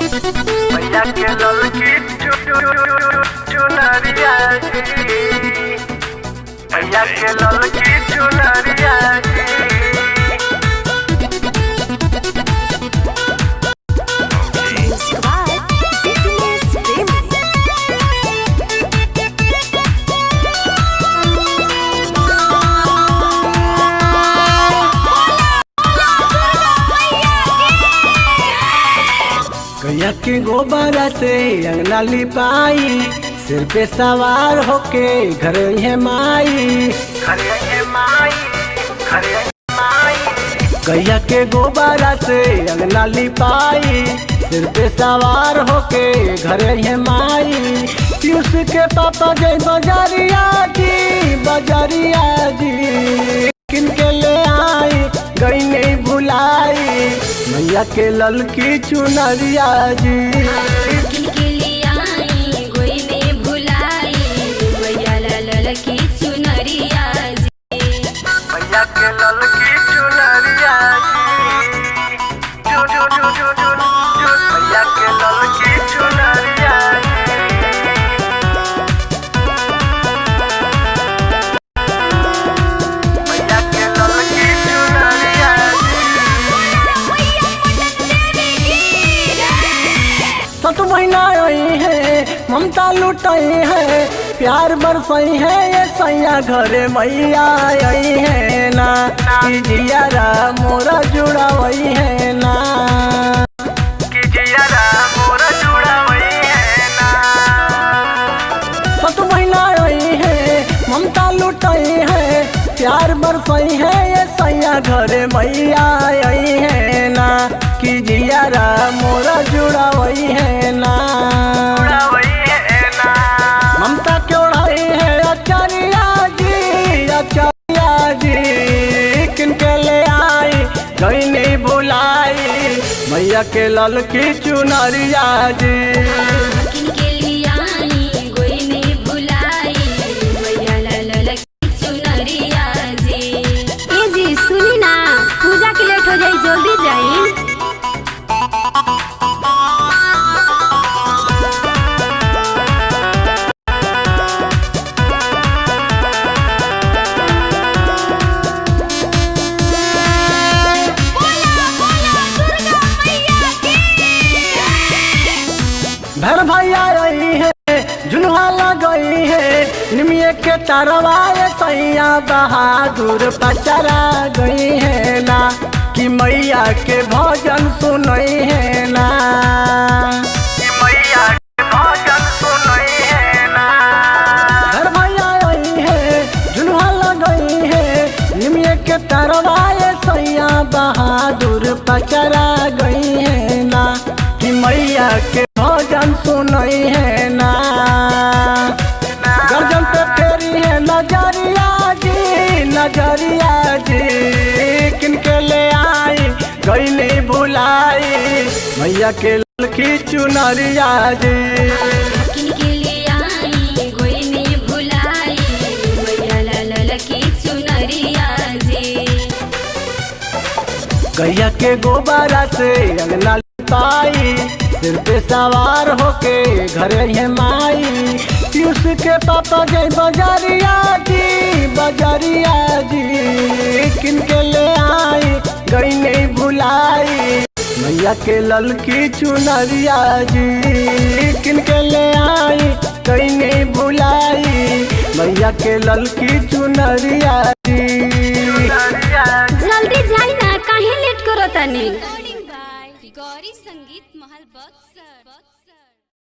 मैया के ललकी चुनरिया जी, मैया के ललकी चुनरिया जी। गैया के गोबर से अंगना लिपाई, सिर पे सवार होके घर है माई, घरे है माई, घरे है माई। गैया के गोबर से अंगना लिपाई, सिर पे सवार होके घर है माई। पीयूष के पापा गए बजरिया जी, बजरिया जी, किनके ले आई गई नहीं भुलाई, मैया के ललकी चुनरिया जी। किनके लिए आई कोई नहीं भुलाई, मैया ललकी चुनरिया जी, मैया के ललकी चुनरिया जी, मैया के ललकी चुनरिया जी, मैया के ललकी चुनरिया जी। 7 महीना आई है ममता लुटाई है, प्यार बरसई है ये सैया घरे मैया आई है ना, जियारा मोरा जुड़ा वही है ना, कि जियारा मोरा जुड़ा वही है ना। 7 महीना आई है ममता लुटाई है, प्यार बरसई है ये सैया घरे मैया आई है ना, कि जियारा मोरा जुड़ा वही है ना, जुड़ा वही है ना। ममता क्योड़ाई है आचार्या जी, आचार्या जी, किनके ले आई गई नहीं भुलाई, मैया के ललकी चुनरिया जी। किनके लिए आई कोई नहीं भुलाई, मैया ललकी चुनरिया जी। ए जी सुनी ना, पूजा के लेट हो जाई, जल्दी जाई। भैर भैया आई है झुनवा लगई है, निमिये के तरवाए सैया बहादुर पचरा गई है ना, कि मैया के भजन सुनई है ना, कि मैया के भजन सुनई है ना। भैर भैया आई है झुनवा लगई है, निमिये के तरवाए सैया बहादुर पचरा गई है ना, कि मैया के भजन सुनई है ना। गर्जन पे फेरी है नजरिया जी, नजरिया जी, किनके ले आई गई नहीं भुलाई, मैया के ललकी चुनरिया जी। किनके लिए आई कोई नहीं भुलाई, मैया ललकी चुनरिया जी। गैया के गोबर से अंगना लिपाई, सिर पे सवार होके घर है माई। पीयूष के पापा गए बजरिया जी, बजरिया जी, किनके ले आई गई नहीं भुलाई, मैया के ललकी चुनरिया जी, किनके ले आई गई नहीं भुलाई, मैया के ललकी चुनरिया जी। जल्दी जाई ना, काहे लेट करो तनी। रिकॉर्डिंग बाय गौरी संगीत महल बक्सर।